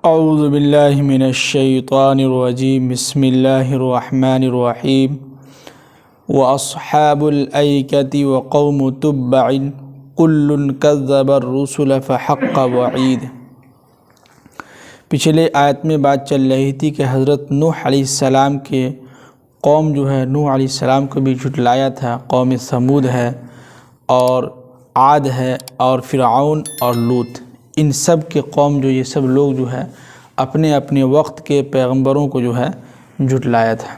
اعوذ باللہ من الشیطان الرجیم بسم اللہ الرحمن الرحیم واصحاب الایکۃ وقوم تبع کل کذب الرسل فحق وعید۔ پچھلے آیت میں بات چل رہی تھی کہ حضرت نوح علیہ السلام کے قوم جو ہے نوح علیہ السلام کو بھی جھٹلایا تھا، قوم ثمود ہے اور عاد ہے اور فرعون اور لوط، ان سب کے قوم جو یہ سب لوگ جو ہے اپنے اپنے وقت کے پیغمبروں کو جو ہے جھٹلایا تھا۔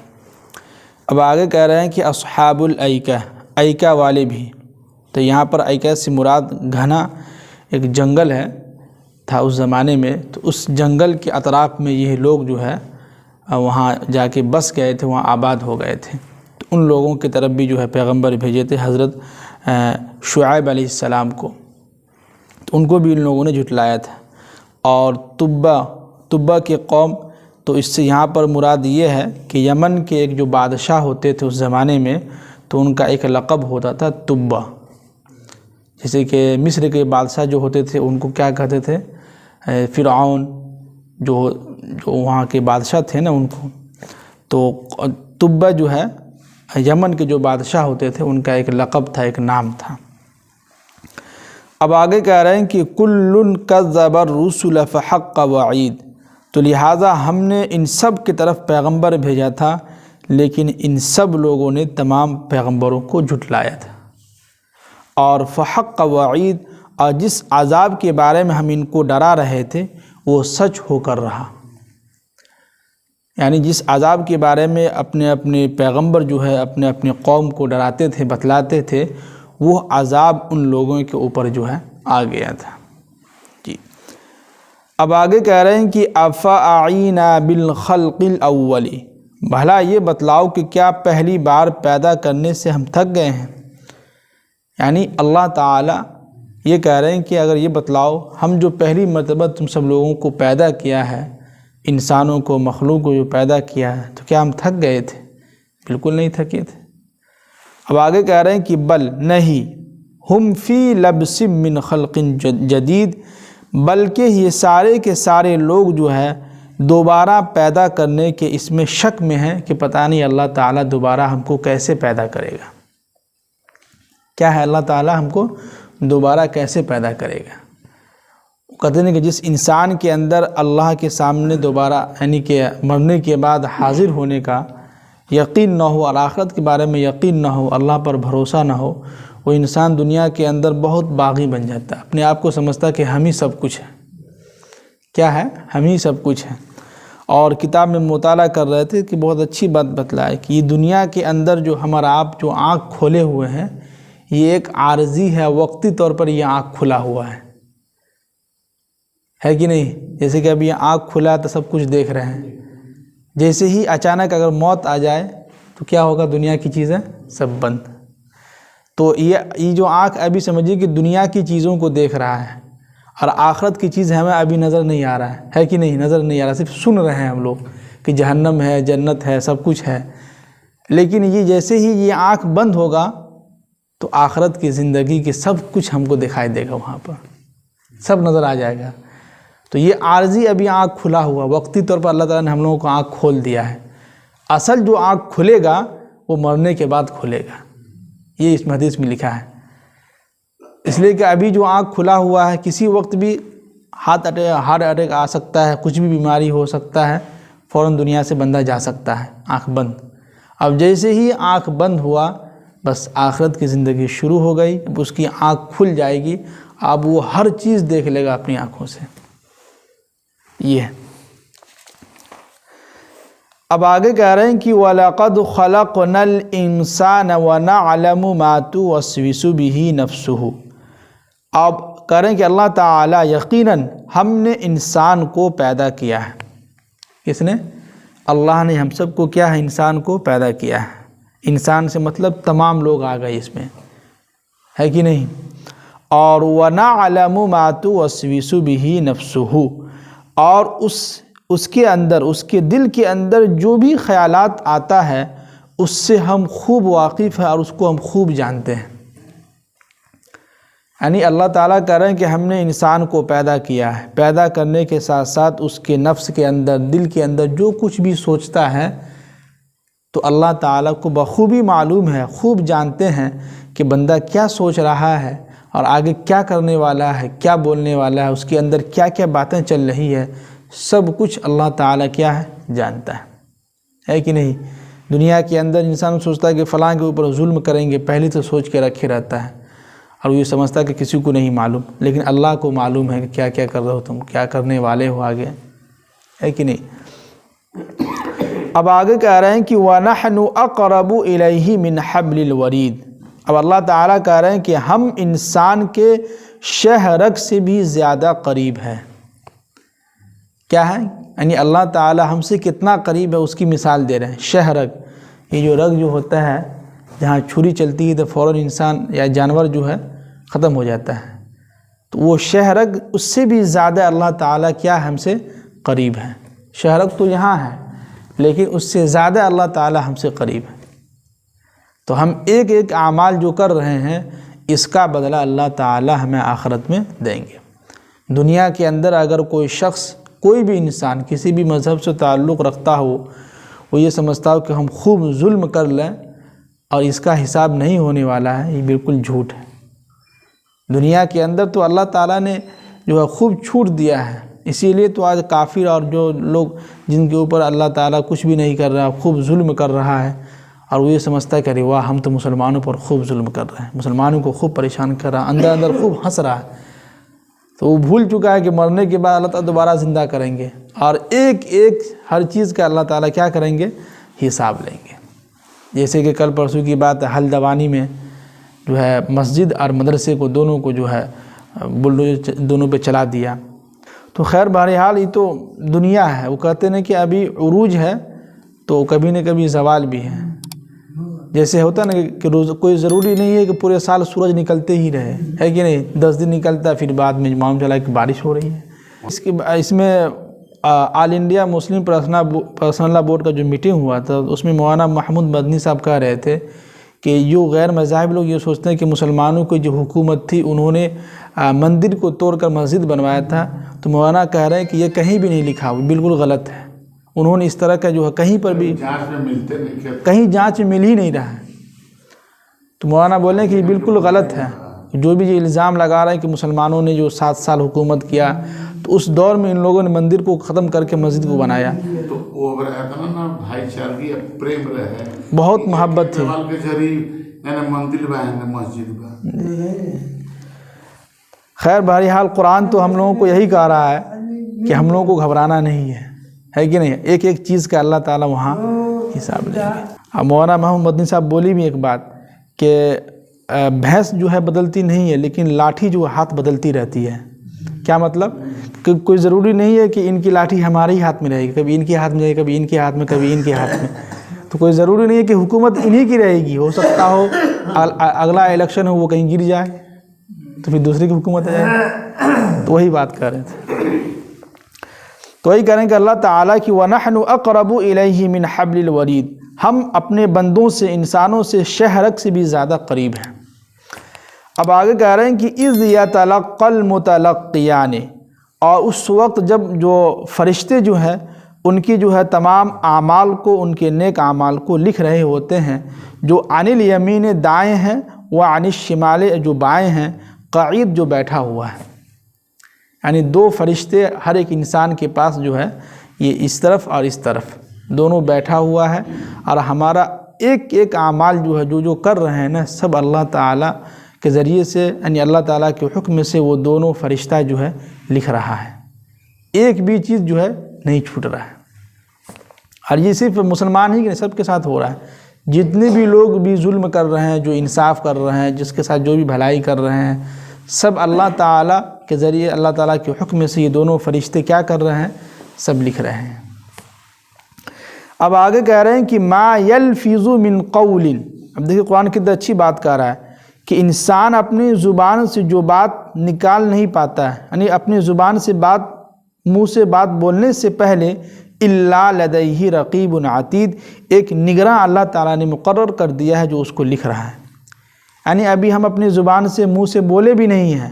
اب آگے کہہ رہے ہیں کہ اصحاب الایکہ، ایکہ والے بھی، تو یہاں پر ایکہ سے مراد گھنا ایک جنگل تھا اس زمانے میں، تو اس جنگل کے اطراف میں یہ لوگ جو ہے وہاں جا کے بس گئے تھے، وہاں آباد ہو گئے تھے، تو ان لوگوں کی طرف بھی جو ہے پیغمبر بھیجے تھے حضرت شعیب علیہ السلام کو، تو ان کو بھی ان لوگوں نے جھٹلایا تھا۔ اور تبع کی قوم، تو اس سے یہاں پر مراد یہ ہے کہ یمن کے ایک جو بادشاہ ہوتے تھے اس زمانے میں، تو ان کا ایک لقب ہوتا تھا تبع، جیسے کہ مصر کے بادشاہ جو ہوتے تھے ان کو کیا کہتے تھے، فرعون، جو وہاں کے بادشاہ تھے نا ان کو، تو تبع جو ہے یمن کے جو بادشاہ ہوتے تھے ان کا ایک لقب تھا، ایک نام تھا۔ اب آگے کہہ رہے ہیں کہ کل کذب الرسل فحق وعید، تو لہٰذا ہم نے ان سب کی طرف پیغمبر بھیجا تھا، لیکن ان سب لوگوں نے تمام پیغمبروں کو جھٹلایا تھا، اور فحق وعید، اور جس عذاب کے بارے میں ہم ان کو ڈرا رہے تھے وہ سچ ہو کر رہا، یعنی جس عذاب کے بارے میں اپنے اپنے پیغمبر جو ہے اپنے اپنے قوم کو ڈراتے تھے، بتلاتے تھے، وہ عذاب ان لوگوں کے اوپر جو ہے آ گیا تھا۔ جی اب آگے کہہ رہے ہیں کہ افاعینا بالخلق الاول، بھلا یہ بتلاؤ کہ کیا پہلی بار پیدا کرنے سے ہم تھک گئے ہیں، یعنی اللہ تعالیٰ یہ کہہ رہے ہیں کہ اگر یہ بتلاؤ ہم جو پہلی مرتبہ تم سب لوگوں کو پیدا کیا ہے، انسانوں کو، مخلوق کو جو پیدا کیا ہے، تو کیا ہم تھک گئے تھے؟ بالکل نہیں تھکے تھے۔ اب آگے کہہ رہے ہیں کہ بل نہیں، ہم فی لبس من خلق جدید، بلکہ یہ سارے کے سارے لوگ جو ہے دوبارہ پیدا کرنے کے اس میں شک میں ہیں کہ پتہ نہیں اللہ تعالیٰ دوبارہ ہم کو کیسے پیدا کرے گا، کیا ہے اللہ تعالیٰ ہم کو دوبارہ کیسے پیدا کرے گا۔ کہتے ہیں کہ جس انسان کے اندر اللہ کے سامنے دوبارہ یعنی کہ مرنے کے بعد حاضر ہونے کا یقین نہ ہو اور آخرت کے بارے میں یقین نہ ہو، اللہ پر بھروسہ نہ ہو، وہ انسان دنیا کے اندر بہت باغی بن جاتا ہے، اپنے آپ کو سمجھتا ہے کہ ہم ہی سب کچھ ہے، کیا ہے، ہم ہی سب کچھ ہے۔ اور کتاب میں مطالعہ کر رہے تھے کہ بہت اچھی بات بتلائے کہ یہ دنیا کے اندر جو ہمارا آپ جو آنکھ کھولے ہوئے ہیں، یہ ایک عارضی ہے، وقتی طور پر یہ آنکھ کھلا ہوا ہے کہ نہیں؟ جیسے کہ اب یہ آنکھ کھلا ہے تو سب کچھ دیکھ رہے ہیں، جیسے ہی اچانک اگر موت آ جائے تو کیا ہوگا، دنیا کی چیزیں سب بند۔ تو یہ جو آنکھ ابھی سمجھیے کہ دنیا کی چیزوں کو دیکھ رہا ہے، اور آخرت کی چیز ہمیں ابھی نظر نہیں آ رہا ہے کہ نہیں، نظر نہیں آ رہا، صرف سن رہے ہیں ہم لوگ کہ جہنم ہے، جنت ہے، سب کچھ ہے، لیکن یہ جیسے ہی یہ آنکھ بند ہوگا تو آخرت کی زندگی کے سب کچھ ہم کو دکھائی دے گا، وہاں پر سب نظر آ جائے گا۔ تو یہ عارضی ابھی آنکھ کھلا ہوا، وقتی طور پر اللہ تعالیٰ نے ہم لوگوں کو آنکھ کھول دیا ہے، اصل جو آنکھ کھلے گا وہ مرنے کے بعد کھلے گا، یہ اس حدیث میں لکھا ہے۔ اس لیے کہ ابھی جو آنکھ کھلا ہوا ہے، کسی وقت بھی ہارٹ اٹیک آ سکتا ہے، کچھ بھی بیماری ہو سکتا ہے، فوراً دنیا سے بندہ جا سکتا ہے، آنکھ بند۔ اب جیسے ہی آنکھ بند ہوا، بس آخرت کی زندگی شروع ہو گئی، اب اس کی آنکھ کھل جائے گی، اب وہ ہر چیز دیکھ لے گا اپنی آنکھوں سے۔ یہ اب آگے کہہ رہے ہیں کہ وَلَقَدْ خَلَقْنَا الْإِنسَانَ وَنَعْلَمُ مَا تُوَسْوِسُ بِهِ نَفْسُهُ، اب کہہ رہے ہیں کہ اللہ تعالیٰ یقیناً ہم نے انسان کو پیدا کیا ہے۔ کس نے؟ اللہ نے ہم سب کو کیا ہے، انسان کو پیدا کیا ہے۔ انسان سے مطلب تمام لوگ آ گئے اس میں، ہے کہ نہیں؟ اور وَنَعْلَمُ مَا تُوَسْوِسُ بِهِ نَفْسُهُ، اور اس کے اندر، اس کے دل کے اندر جو بھی خیالات آتا ہے اس سے ہم خوب واقف ہیں اور اس کو ہم خوب جانتے ہیں، یعنی اللہ تعالیٰ کہہ رہے ہیں کہ ہم نے انسان کو پیدا کیا ہے، پیدا کرنے کے ساتھ ساتھ اس کے نفس کے اندر، دل کے اندر جو کچھ بھی سوچتا ہے تو اللہ تعالیٰ کو بخوبی معلوم ہے، خوب جانتے ہیں کہ بندہ کیا سوچ رہا ہے اور آگے کیا کرنے والا ہے، کیا بولنے والا ہے، اس کے اندر کیا کیا باتیں چل رہی ہے، سب کچھ اللہ تعالیٰ کیا ہے، جانتا ہے کہ نہیں؟ دنیا کے اندر انسان سوچتا ہے کہ فلاں کے اوپر ظلم کریں گے، پہلے تو سوچ کے رکھے رہتا ہے اور یہ سمجھتا ہے کہ کسی کو نہیں معلوم، لیکن اللہ کو معلوم ہے کہ کیا کیا کر رہے ہو تم، کیا کرنے والے ہو آگے، ہے کہ نہیں؟ اب آگے کہہ رہے ہیں کہ وَنَحْنُ أَقْرَبُ إِلَيْهِ مِنْ حَبْلِ الْوَرِيدِ۔ اب اللہ تعالیٰ کہہ رہے ہیں کہ ہم انسان کے شہ رگ سے بھی زیادہ قریب ہے۔ کیا ہے؟ یعنی اللہ تعالیٰ ہم سے کتنا قریب ہے اس کی مثال دے رہے ہیں۔ شہ رگ، یہ جو رگ جو ہوتا ہے جہاں چھری چلتی ہے تو فوراً انسان یا جانور جو ہے ختم ہو جاتا ہے، تو وہ شہ رگ اس سے بھی زیادہ اللہ تعالیٰ کیا ہم سے قریب ہے۔ شہ رگ تو یہاں ہے لیکن اس سے زیادہ اللہ تعالیٰ ہم سے قریب ہے۔ تو ہم ایک ایک اعمال جو کر رہے ہیں اس کا بدلہ اللہ تعالیٰ ہمیں آخرت میں دیں گے۔ دنیا کے اندر اگر کوئی شخص، کوئی بھی انسان کسی بھی مذہب سے تعلق رکھتا ہو، وہ یہ سمجھتا ہو کہ ہم خوب ظلم کر لیں اور اس کا حساب نہیں ہونے والا ہے، یہ بالکل جھوٹ ہے۔ دنیا کے اندر تو اللہ تعالیٰ نے جو ہے خوب چھوٹ دیا ہے، اسی لیے تو آج کافر اور جو لوگ جن کے اوپر اللہ تعالیٰ کچھ بھی نہیں کر رہا، خوب ظلم کر رہا ہے، اور وہ یہ سمجھتا ہے کہ ارے واہ ہم تو مسلمانوں پر خوب ظلم کر رہے ہیں، مسلمانوں کو خوب پریشان کر رہا ہے، اندر اندر خوب ہنس رہا ہے، تو وہ بھول چکا ہے کہ مرنے کے بعد اللہ تعالیٰ دوبارہ زندہ کریں گے اور ایک ایک ہر چیز کا اللہ تعالیٰ کیا کریں گے، حساب لیں گے۔ جیسے کہ کل پرسوں کی بات ہے، ہلدوانی میں جو ہے مسجد اور مدرسے کو دونوں کو جو ہے بلڈوزر دونوں پہ چلا دیا۔ تو خیر بہرحال یہ تو دنیا ہے، وہ کہتے ہیں کہ ابھی عروج ہے تو کبھی نہ کبھی زوال بھی ہے۔ جیسے ہوتا نا کہ روز کوئی ضروری نہیں ہے کہ پورے سال سورج نکلتے ہی رہے، ہے کہ نہیں؟ 10 دن نکلتا ہے پھر بعد میں معلوم چلا کہ بارش ہو رہی ہے۔ اس میں آل انڈیا مسلم پرسنل لا بورڈ کا جو میٹنگ ہوا تھا اس میں مولانا محمود مدنی صاحب کہہ رہے تھے کہ جو غیر مذاہب لوگ یہ سوچتے ہیں کہ مسلمانوں کی جو حکومت تھی انہوں نے مندر کو توڑ کر مسجد بنوایا تھا، تو مولانا کہہ رہے ہیں کہ یہ کہیں بھی نہیں لکھا، وہ بالکل غلط ہے۔ انہوں نے اس طرح کا جو ہے کہیں پر بھی کہیں جانچ مل ہی نہیں رہا ہے، تو مولانا بولے ہیں کہ یہ بالکل غلط ہے۔ جو بھی یہ الزام لگا رہے ہیں کہ مسلمانوں نے جو 7 سال حکومت کیا تو اس دور میں ان لوگوں نے مندر کو ختم کر کے مسجد کو بنایا، بہت محبت تھی۔ خیر بہرحال قرآن تو ہم لوگوں کو یہی کہہ رہا ہے کہ ہم لوگوں کو گھبرانا نہیں ہے کہ نہیں؟ ایک ایک چیز کا اللہ تعالیٰ وہاں حساب لیں گے۔ اب مولانا محمود مدنی صاحب بولی بھی ایک بات کہ بھینس جو ہے بدلتی نہیں ہے لیکن لاٹھی جو ہاتھ بدلتی رہتی ہے۔ کیا مطلب؟ کہ کوئی ضروری نہیں ہے کہ ان کی لاٹھی ہمارے ہی ہاتھ میں رہے گی، کبھی ان کے ہاتھ میں رہے گی، کبھی ان کے ہاتھ میں، کبھی ان کے ہاتھ میں، تو کوئی ضروری نہیں ہے کہ حکومت انہی کی رہے گی۔ ہو سکتا ہو اگلا الیکشن ہو وہ کہیں گر جائے تو پھر دوسری کی حکومت آ جائے، تو وہی بات کر رہے تھے۔ تو وہی کہہ رہے ہیں کہ اللہ تعالیٰ کی وَنَحْنُ أَقْرَبُ إِلَيْهِ مِنْ حَبْلِ الْوَرِيدِ، ہم اپنے بندوں سے، انسانوں سے، شہ رگ سے بھی زیادہ قریب ہیں۔ اب آگے کہہ رہے ہیں کہ اِذْ يَتَلَقَّى الْمُتَلَقِّيَانِ، اور اس وقت جب جو فرشتے جو ہیں ان کی جو ہے تمام اعمال کو، ان کے نیک اعمال کو لکھ رہے ہوتے ہیں، جو عن الیمین دائیں ہیں، و عن الشمال جو بائیں ہیں، قعید جو بیٹھا ہوا ہے، یعنی 2 فرشتے ہر ایک انسان کے پاس جو ہے یہ اس طرف اور اس طرف دونوں بیٹھا ہوا ہے، اور ہمارا ایک ایک اعمال جو ہے جو کر رہے ہیں نا سب اللہ تعالیٰ کے ذریعے سے، یعنی اللہ تعالیٰ کے حکم سے وہ دونوں فرشتہ جو ہے لکھ رہا ہے، ایک بھی چیز جو ہے نہیں چھوٹ رہا ہے۔ اور یہ صرف مسلمان ہی نہیں، سب کے ساتھ ہو رہا ہے، جتنے بھی لوگ بھی ظلم کر رہے ہیں، جو انصاف کر رہے ہیں، جس کے ساتھ جو بھی بھلائی کر رہے ہیں، سب اللہ تعالیٰ کے ذریعے، اللہ تعالیٰ کے حکم سے یہ دونوں فرشتے کیا کر رہے ہیں، سب لکھ رہے ہیں۔ اب آگے کہہ رہے ہیں کہ ما یلفظ من قول، اب دیکھیں قرآن کتنا اچھی بات کہہ رہا ہے کہ انسان اپنی زبان سے جو بات نکال نہیں پاتا ہے، یعنی اپنی زبان سے بات، منہ سے بات بولنے سے پہلے الا لدیہ رقیب عتید، ایک نگراں اللہ تعالیٰ نے مقرر کر دیا ہے جو اس کو لکھ رہا ہے۔ یعنی ابھی ہم اپنی زبان سے منہ سے بولے بھی نہیں ہیں،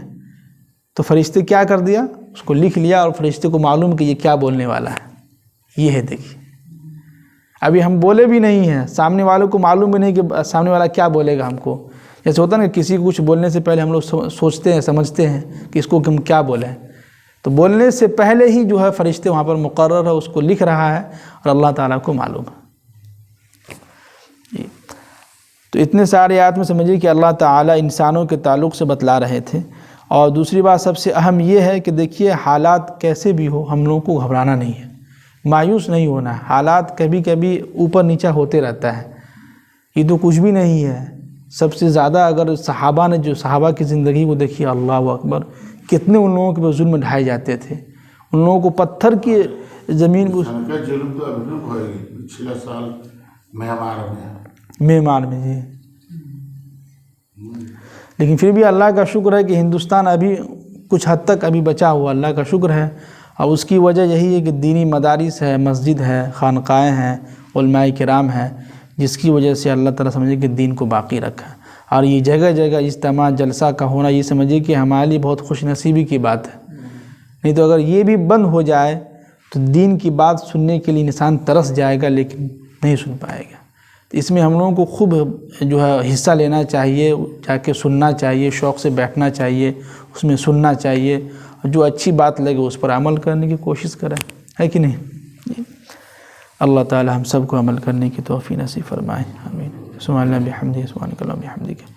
تو فرشتے کیا کر دیا، اس کو لکھ لیا، اور فرشتے کو معلوم کہ یہ کیا بولنے والا ہے۔ یہ ہے دیکھیے، ابھی ہم بولے بھی نہیں ہیں، سامنے والوں کو معلوم بھی نہیں کہ سامنے والا کیا بولے گا ہم کو۔ جیسے ہوتا ہے نا، کسی کو کچھ بولنے سے پہلے ہم لوگ سوچتے ہیں، سمجھتے ہیں کہ اس کو ہم کیا بولیں، تو بولنے سے پہلے ہی جو ہے فرشتے وہاں پر مقرر ہے، اس کو لکھ رہا ہے، اور اللہ تعالیٰ کو معلوم ہے۔ تو اتنے سارے آیات میں سمجھیے کہ اللہ تعالیٰ انسانوں کے تعلق سے بتلا رہے تھے۔ اور دوسری بات سب سے اہم یہ ہے کہ دیکھیے، حالات کیسے بھی ہو، ہم لوگوں کو گھبرانا نہیں ہے، مایوس نہیں ہونا ہے۔ حالات کبھی کبھی اوپر نیچا ہوتے رہتا ہے، یہ تو کچھ بھی نہیں ہے۔ سب سے زیادہ اگر صحابہ نے، جو صحابہ کی زندگی کو دیکھیے، اللہ اکبر، کتنے ان لوگوں کے پر ظلم ڈھائے جاتے تھے، ان لوگوں کو پتھر کی زمین کو پچھلے سال معمار میں جی، لیکن پھر بھی اللہ کا شکر ہے کہ ہندوستان ابھی کچھ حد تک ابھی بچا ہوا، اللہ کا شکر ہے۔ اور اس کی وجہ یہی ہے کہ دینی مدارس ہے، مسجد ہے، خانقاہیں ہیں، علماء کرام ہیں، جس کی وجہ سے اللہ تعالیٰ سمجھے کہ دین کو باقی رکھا۔ اور یہ جگہ جگہ اجتماع جلسہ کا ہونا، یہ سمجھے کہ ہمارے لیے بہت خوش نصیبی کی بات ہے۔ نہیں تو اگر یہ بھی بند ہو جائے تو دین کی بات سننے کے لیے انسان ترس جائے گا، لیکن نہیں سن پائے گا۔ تو اس میں ہم لوگوں کو خوب جو ہے حصہ لینا چاہیے، جا کے سننا چاہیے، شوق سے بیٹھنا چاہیے، اس میں سننا چاہیے، اور جو اچھی بات لگے اس پر عمل کرنے کی کوشش کریں، ہے کہ نہیں؟ اللہ تعالی ہم سب کو عمل کرنے کی توفیق نصیب فرمائے، آمین۔ سبحان اللہ بحمدہ، سبحانک اللہم بحمدک۔